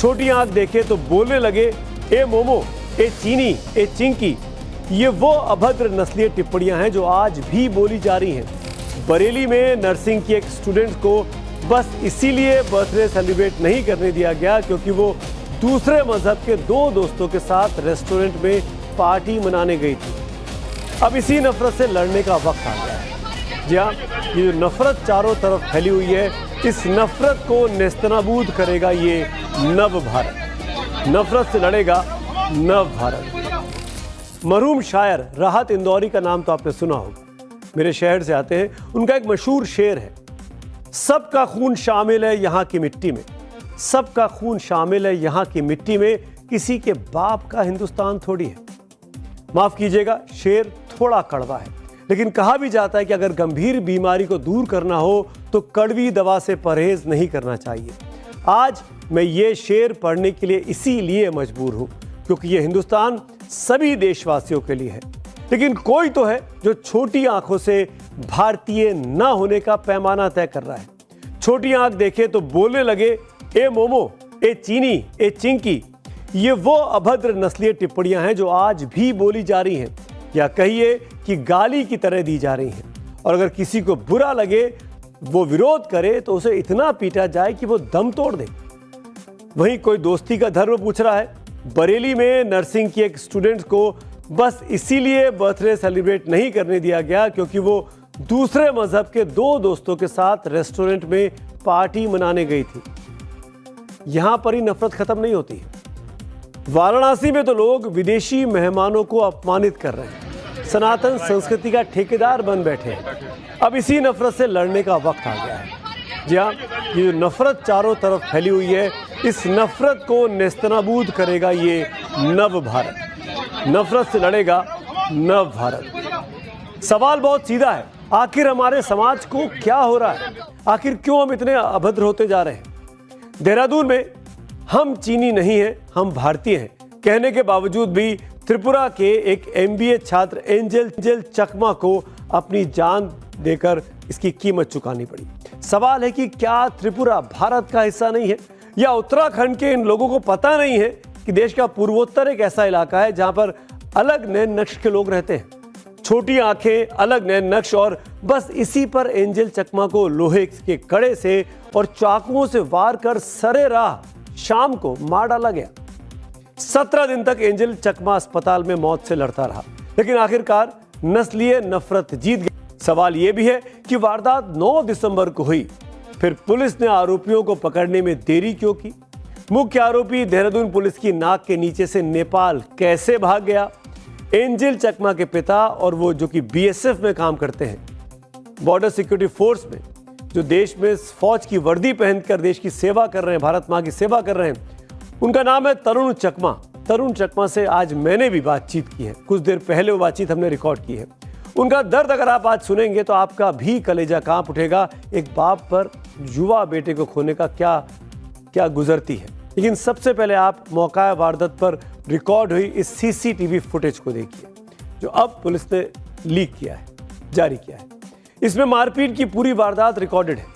छोटी आंख देखे तो बोलने लगे, ए मोमो, ए चीनी, ए चिंकी। ये वो अभद्र नस्लीय टिप्पणियां हैं जो आज भी बोली जा रही हैं। बरेली में नर्सिंग की एक स्टूडेंट को बस इसीलिए बर्थडे सेलिब्रेट नहीं करने दिया गया क्योंकि वो दूसरे मजहब के दो दोस्तों के साथ रेस्टोरेंट में पार्टी मनाने गई थी। अब इसी नफरत से लड़ने का वक्त आ गया है। जी हाँ, ये जो नफरत चारों तरफ फैली हुई है, इस नफरत को नेस्तनाबूद करेगा ये नव भारत। नफरत से लड़ेगा नव भारत। मरहूम शायर राहत इंदौरी का नाम तो आपने सुना होगा, मेरे शहर से आते हैं। उनका एक मशहूर शेर है, सबका खून शामिल है यहाँ की मिट्टी में, सबका खून शामिल है यहाँ की मिट्टी में, किसी के बाप का हिंदुस्तान थोड़ी है। माफ कीजिएगा, शेर थोड़ा कड़वा है, लेकिन कहा भी जाता है कि अगर गंभीर बीमारी को दूर करना हो तो कड़वी दवा से परहेज नहीं करना चाहिए। आज मैं ये शेर पढ़ने के लिए इसीलिए मजबूर हूं क्योंकि ये हिंदुस्तान सभी देशवासियों के लिए है। लेकिन कोई तो है जो छोटी आंखों से भारतीय ना होने का पैमाना तय कर रहा है। छोटी आंख देखे तो बोलने लगे, ए मोमो, ए चीनी, ए चिंकी। ये वो अभद्र नस्लीय टिप्पणियां हैं जो आज भी बोली जा रही हैं, या कहिए कि गाली की तरह दी जा रही हैं। और अगर किसी को बुरा लगे, वो विरोध करे, तो उसे इतना पीटा जाए कि वो दम तोड़ दे। वहीं कोई दोस्ती का धर्म पूछ रहा है। बरेली में नर्सिंग की एक स्टूडेंट को बस इसीलिए बर्थडे सेलिब्रेट नहीं करने दिया गया क्योंकि वो दूसरे मजहब के दो दोस्तों के साथ रेस्टोरेंट में पार्टी मनाने गई थी। यहां पर ही नफरत खत्म नहीं होती है। वाराणसी में तो लोग विदेशी मेहमानों को अपमानित कर रहे हैं, सनातन संस्कृति का ठेकेदार बन बैठे हैं। अब इसी नफरत से लड़ने का वक्त आ गया है। जी हाँ, ये जो नफरत चारों तरफ फैली हुई है, इस नफरत को नेस्तनाबूद करेगा ये नव भारत। नफरत से लड़ेगा नव भारत। सवाल बहुत सीधा है, आखिर हमारे समाज को क्या हो रहा है? आखिर क्यों हम इतने अभद्र होते जा रहे हैं? देहरादून में हम चीनी नहीं हैं, हम भारतीय हैं कहने के बावजूद भी त्रिपुरा के एक MBA छात्र एंजल चकमा को अपनी जान देकर इसकी कीमत चुकानी पड़ी। सवाल है कि क्या त्रिपुरा भारत का हिस्सा नहीं है, या उत्तराखंड के इन लोगों को पता नहीं है कि देश का पूर्वोत्तर एक ऐसा इलाका है जहां पर अलग नए नक्श के लोग रहते हैं। छोटी आंखें, अलग नए नक्श, और बस इसी पर एंजल चकमा को लोहे के कड़े से और चाकुओं से वार कर सरे राह शाम को मार डाला गया। 17 दिन तक एंजल चकमा अस्पताल में मौत से लड़ता रहा, लेकिन आखिरकार नस्लीय नफरत जीत गई। सवाल यह भी है कि वारदात 9 दिसंबर को हुई, फिर पुलिस ने आरोपियों को पकड़ने में देरी क्यों की? मुख्य आरोपी देहरादून पुलिस की नाक के नीचे से नेपाल कैसे भाग गया? एंजल चकमा के पिता और वो जो कि BSF में काम करते हैं, बॉर्डर सिक्योरिटी फोर्स में, जो देश में फौज की वर्दी पहनकर देश की सेवा कर रहे हैं, भारत मां की सेवा कर रहे हैं, उनका नाम है तरुण चकमा। तरुण चकमा से आज मैंने भी बातचीत की है, कुछ देर पहले वो बातचीत हमने रिकॉर्ड की है। उनका दर्द अगर आप आज सुनेंगे तो आपका भी कलेजा कांप उठेगा। एक बाप पर युवा बेटे को खोने का क्या गुजरती है। लेकिन सबसे पहले आप मौका वारदात पर रिकॉर्ड हुई इस CCTV फुटेज को देखिए, जो अब पुलिस ने लीक किया है, जारी किया है। इसमें मारपीट की पूरी वारदात रिकॉर्डेड है।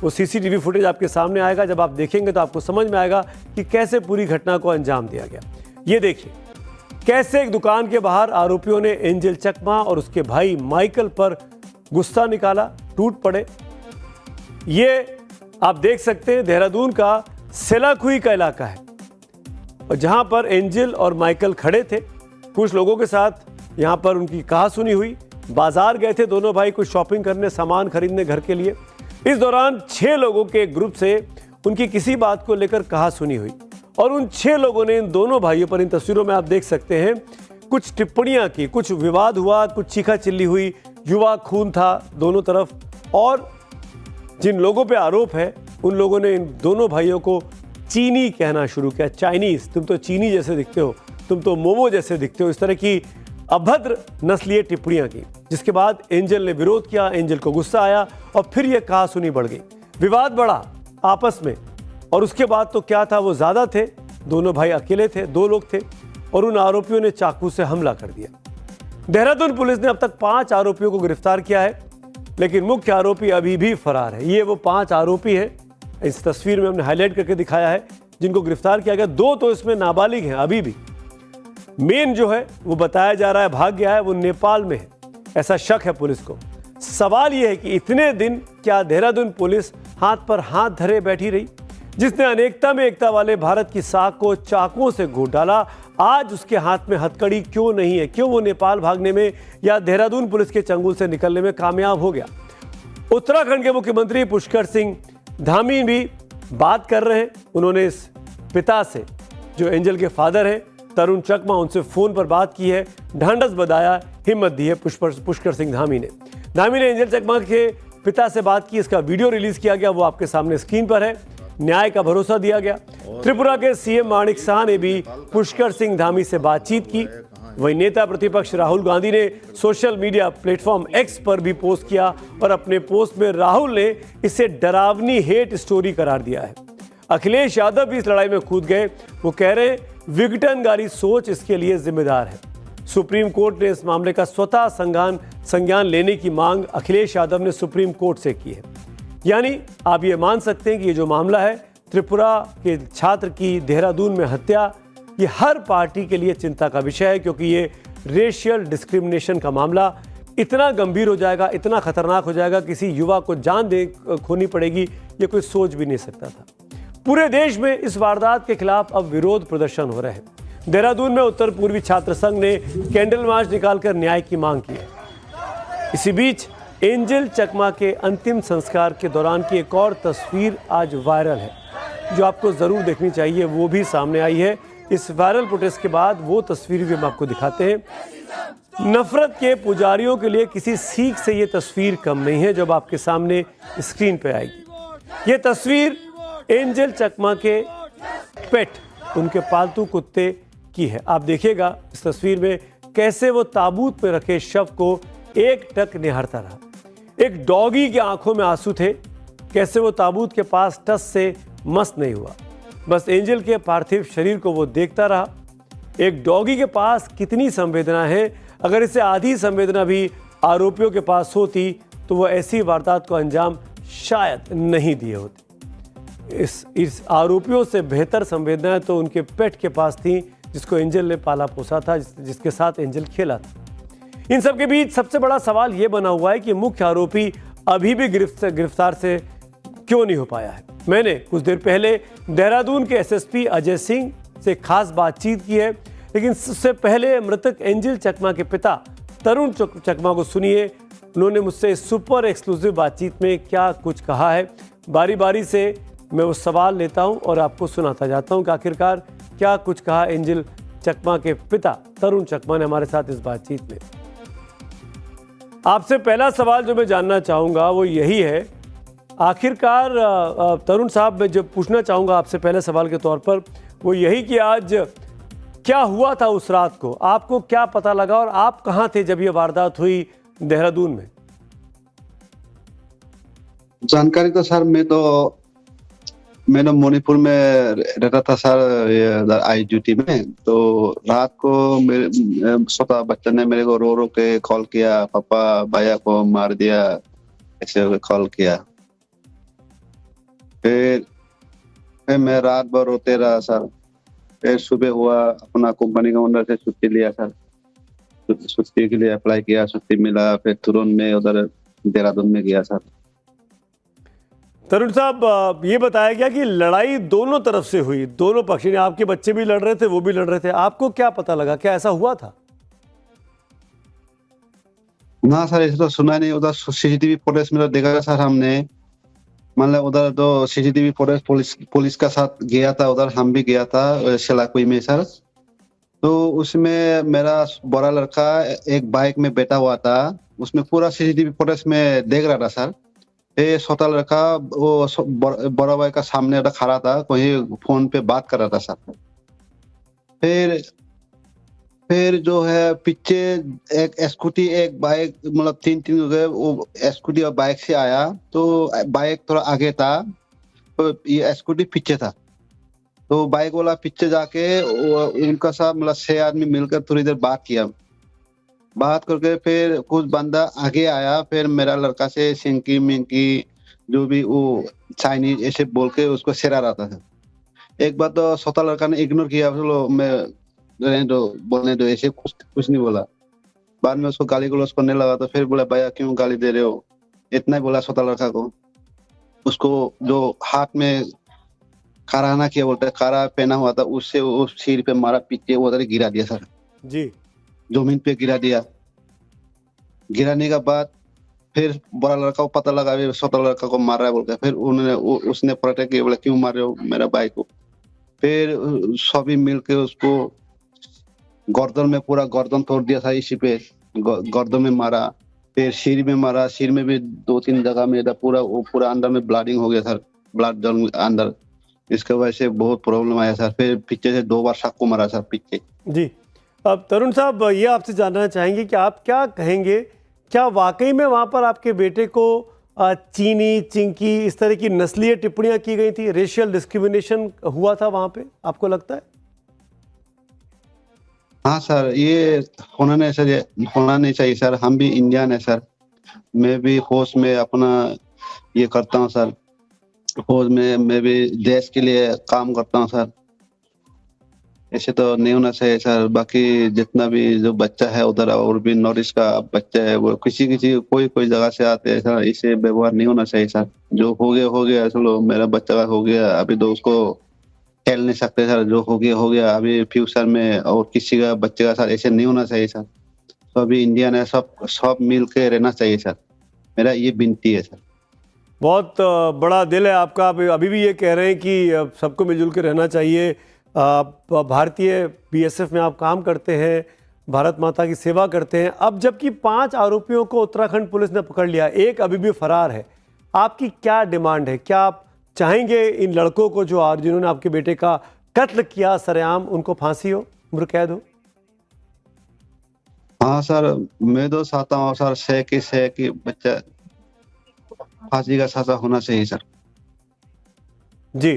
वो CCTV फुटेज आपके सामने आएगा, जब आप देखेंगे तो आपको समझ में आएगा कि कैसे पूरी घटना को अंजाम दिया गया। ये देखिए कैसे एक दुकान के बाहर आरोपियों ने एंजल चकमा और उसके भाई माइकल पर गुस्सा निकाला, टूट पड़े। ये आप देख सकते हैं देहरादून का सेलाकुई का इलाका है, और जहां पर एंजल और माइकल खड़े थे कुछ लोगों के साथ। यहां पर उनकी कहासुनी हुई, बाजार गए थे दोनों भाई कुछ शॉपिंग करने, सामान खरीदने घर के लिए। इस दौरान 6 लोगों के एक ग्रुप से उनकी किसी बात को लेकर कहासुनी हुई, और उन 6 लोगों ने इन दोनों भाइयों पर, इन तस्वीरों में आप देख सकते हैं, कुछ टिप्पणियां की, कुछ विवाद हुआ, कुछ चीखा चिल्ली हुई, युवा खून था दोनों तरफ। और जिन लोगों पे आरोप है उन लोगों ने इन दोनों भाइयों को चीनी कहना शुरू किया, चाइनीज, तुम तो चीनी जैसे दिखते हो, तुम तो मोमो जैसे दिखते हो, इस तरह की अभद्र नस्लीय टिप्पणियां की। जिसके बाद एंजल ने विरोध किया, एंजल को गुस्सा आया और फिर यह कहासुनी बढ़ गई, विवाद बढ़ा आपस में। और उसके बाद तो क्या था, वो ज्यादा थे, दोनों भाई अकेले थे, 2 लोग थे, और उन आरोपियों ने चाकू से हमला कर दिया। देहरादून पुलिस ने अब तक 5 आरोपियों को गिरफ्तार किया है, लेकिन मुख्य आरोपी अभी भी फरार है। ये वो 5 आरोपी हैं, इस तस्वीर में हमने हाईलाइट करके दिखाया है जिनको गिरफ्तार किया गया, 2 तो इसमें नाबालिग हैं अभी भी। मेन जो है वो बताया जा रहा है भाग गया है, वो नेपाल में है, ऐसा शक है पुलिस को। सवाल यह है कि इतने दिन क्या देहरादून पुलिस हाथ पर हाथ धरे बैठी रही? जिसने अनेकता में एकता वाले भारत की साख को चाकुओं से घोट डाला, आज उसके हाथ में हथकड़ी क्यों नहीं है? क्यों वो नेपाल भागने में या देहरादून पुलिस के चंगुल से निकलने में कामयाब हो गया? उत्तराखंड के मुख्यमंत्री पुष्कर सिंह धामी भी बात कर रहे हैं। उन्होंने इस पिता से, जो एंजल के फादर हैं, तरुण चकमा, उनसे फोन पर बात की है, ढांढस बधाया, हिम्मत दी है पुष्कर सिंह धामी ने एंजल चकमा के पिता से बात की। इसका वीडियो रिलीज किया गया, वो आपके सामने स्क्रीन पर है। न्याय का भरोसा दिया गया। त्रिपुरा के सीएम माणिक शाह ने भी पुष्कर सिंह धामी से बातचीत की। वहीं नेता प्रतिपक्ष राहुल गांधी ने सोशल मीडिया प्लेटफॉर्म एक्स पर भी पोस्ट किया और अपने पोस्ट में राहुल ने इसे डरावनी हेट स्टोरी करार दिया है। अखिलेश यादव भी इस लड़ाई में कूद गए। वो कह रहे हैं विघटनकारी सोच इसके लिए जिम्मेदार है। सुप्रीम कोर्ट ने इस मामले का स्वतः संज्ञान लेने की मांग अखिलेश यादव ने सुप्रीम कोर्ट से की है। यानी आप ये मान सकते हैं कि ये जो मामला है त्रिपुरा के छात्र की देहरादून में हत्या, ये हर पार्टी के लिए चिंता का विषय है, क्योंकि ये रेशियल डिस्क्रिमिनेशन का मामला इतना गंभीर हो जाएगा, इतना खतरनाक हो जाएगा, किसी युवा को जान खोनी पड़ेगी, ये कोई सोच भी नहीं सकता था। पूरे देश में इस वारदात के खिलाफ अब विरोध प्रदर्शन हो रहे हैं। देहरादून में उत्तर पूर्वी छात्र संघ ने कैंडल मार्च निकालकर न्याय की मांग की है। इसी बीच एंजल चकमा के अंतिम संस्कार के दौरान की एक और तस्वीर आज वायरल है, जो आपको जरूर देखनी चाहिए। वो भी सामने आई है। इस वायरल प्रोटेस्ट के बाद वो तस्वीर भी हम आपको दिखाते हैं। नफरत के पुजारियों के लिए किसी सीख से ये तस्वीर कम नहीं है, जब आपके सामने स्क्रीन पे आएगी। ये तस्वीर एंजल चकमा के पेट, उनके पालतू कुत्ते की है। आप देखिएगा इस तस्वीर में कैसे वो ताबूत में रखे शव को एक टक निहारता रहा। एक डॉगी के आंखों में आंसू थे, कैसे वो ताबूत के पास टस से मस्त नहीं हुआ, बस एंजल के पार्थिव शरीर को वो देखता रहा। एक डॉगी के पास कितनी संवेदना है, अगर इसे आधी संवेदना भी आरोपियों के पास होती तो वो ऐसी वारदात को अंजाम शायद नहीं दिए होते। इस आरोपियों से बेहतर संवेदनाएं तो उनके पेट के पास थी, जिसको एंजल ने पाला पोसा था, जिसके साथ एंजल खेला था। इन सब के बीच सबसे बड़ा सवाल ये बना हुआ है कि मुख्य आरोपी अभी भी गिरफ्तार से क्यों नहीं हो पाया है। मैंने कुछ देर पहले देहरादून के एसएसपी अजय सिंह से खास बातचीत की है, लेकिन उससे पहले मृतक एंजल चकमा के पिता तरुण चकमा को सुनिए। उन्होंने मुझसे सुपर एक्सक्लूसिव बातचीत में क्या कुछ कहा है। बारी बारी से मैं वो सवाल लेता हूं और आपको सुनाता जाता हूं कि आखिरकार क्या कुछ कहा एंजल चकमा के पिता तरुण चकमा ने हमारे साथ इस बातचीत में। आपसे पहला सवाल जो मैं जानना चाहूँगा वो यही है, आखिरकार तरुण साहब, मैं जो पूछना चाहूँगा आपसे पहले सवाल के तौर पर वो यही कि आज क्या हुआ था उस रात को, आपको क्या पता लगा और आप कहाँ थे जब ये वारदात हुई देहरादून में? जानकारी तो सर मैं तो मणिपुर में रहता था सर, आई ड्यूटी में। तो रात को स्वतः बच्चा ने मेरे को रो के कॉल किया, पापा भैया को मार दिया, ऐसे कॉल किया। फिर मैं रात भर रोते रहा सर। फिर सुबह हुआ, अपना कंपनी का ओनर से छुट्टी लिया सर, छुट्टी के लिए अप्लाई किया, छुट्टी मिला। फिर तुरंत में उधर देहरादून में गया सर। तरुण साहब, ये बताया गया कि लड़ाई दोनों तरफ से हुई, दोनों पक्ष ने, आपके बच्चे भी लड़ रहे थे, वो भी लड़ रहे थे। आपको क्या पता लगा, क्या ऐसा हुआ था? ना सर, ऐसा तो सुना नहीं। उधर सीसीटीवी फुटेज में तो देखा सर हमने, मतलब उधर तो सीसीटीवी फुटेज पुलिस का साथ गया था, उधर हम भी गया था शेलाकुई में सर। तो उसमें मेरा बड़ा लड़का एक बाइक में बैठा हुआ था, उसमें पूरा सीसीटीवी फुटेज में देख रहा था सर। ये छोटा लड़का वो बड़ा भाई का सामने खड़ा था, कोई फोन पे बात कर रहा था सर। फिर जो है पीछे एक स्कूटी एक बाइक, मतलब तीन हो गए, वो स्कूटी और बाइक से आया। तो बाइक थोड़ा आगे था, तो ये स्कूटी पीछे था। तो बाइक वाला पीछे जाके उनका साथ मतलब 6 आदमी मिलकर थोड़ी देर बात करके फिर कुछ बंदा आगे आया। फिर मेरा लड़का से सिंकी मिंकी जो भी वो चाइनीज ऐसे बोल के उसको सिरा रहा था। एक बार तो छोटा लड़का ने इग्नोर किया, चलो मैं रहने दो, बोलने दो, ऐसे कुछ नहीं बोला। बाद में उसको गाली गलौज करने लगा तो फिर बोला भैया क्यों गाली दे रहे हो, इतना ही बोला छोटा लड़का को। उसको जो हाथ में काराना किया बोलते हैं, कारा पहना हुआ था, उससे उस सिर पे मारा, पीछे उधर ही गिरा दिया सर, जी जमीन पे गिरा दिया। गिराने के बाद फिर बड़ा लड़का को पता लगा फिर छोटा लड़का को मार रहा है बोल के, फिर उसने प्रोटेक्ट किया, बोला क्यों मार रहे हो मेरा भाई को। फिर सभी मिलके उसको गर्दन में, पूरा गर्दन तोड़ दिया था इसी पे, गर्दन में मारा, फिर सिर में मारा, सिर में भी 2-3 जगह में पूरा, वो पूरा अंदर में ब्लीडिंग हो गया सर, ब्लड जम अंदर। इसके वजह से बहुत प्रॉब्लम आया सर। फिर पीछे से 2 बार चाकू मारा सर पीछे। जी। अब तरुण साहब, ये आपसे जानना चाहेंगे कि आप क्या कहेंगे, क्या वाकई में वहाँ पर आपके बेटे को चीनी, चिंकी, इस तरह की नस्लीय टिप्पणियां की गई थी, रेशियल डिस्क्रिमिनेशन हुआ था वहाँ पे, आपको लगता है? हाँ सर, ये होना नहीं सर, ये होना नहीं चाहिए सर। हम भी इंडियन है सर, मैं भी फौज में अपना ये करता हूँ सर, फौज में मैं भी देश के लिए काम करता हूँ सर। ऐसे तो नहीं होना चाहिए सर। बाकी जितना भी जो बच्चा है उधर, और भी नॉर्थ ईस्ट का बच्चा है, वो किसी कोई जगह से आते हैं सर, इसे व्यवहार नहीं होना चाहिए सर। जो हो गया, चलो मेरा बच्चा का हो गया, अभी तो उसको खेल नहीं सकते सर, जो हो गया। अभी फ्यूचर में और किसी का बच्चे का सर ऐसे नहीं होना चाहिए सर। तो अभी इंडियन है, सब मिल के रहना चाहिए सर, मेरा ये विनती है सर। बहुत बड़ा दिल है आपका, आप अभी भी ये कह रहे हैं कि सबको मिलजुल के रहना चाहिए। भारतीय बीएसएफ में आप काम करते हैं, भारत माता की सेवा करते हैं। अब जबकि 5 आरोपियों को उत्तराखंड पुलिस ने पकड़ लिया, एक अभी भी फरार है, आपकी क्या डिमांड है? क्या आप चाहेंगे इन लड़कों को जिन्होंने आपके बेटे का कत्ल किया सरेआम, उनको फांसी हो, उम्र कैद हो? हाँ सर, मैं तो चाहता हूँ सर, से कि बच्चा फांसी का सजा होना चाहिए सर। जी,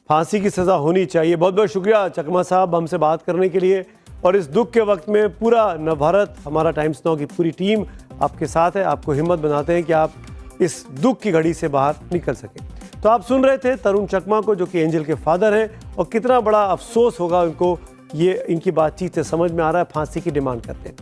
फांसी की सज़ा होनी चाहिए। बहुत बहुत शुक्रिया चकमा साहब हमसे बात करने के लिए। और इस दुख के वक्त में पूरा नवभारत, हमारा टाइम्स नाउ की पूरी टीम आपके साथ है, आपको हिम्मत बनाते हैं कि आप इस दुख की घड़ी से बाहर निकल सकें। तो आप सुन रहे थे तरुण चकमा को, जो कि एंजल के फादर हैं, और कितना बड़ा अफसोस होगा उनको, ये इनकी बातचीत से समझ में आ रहा है, फांसी की डिमांड करते हैं।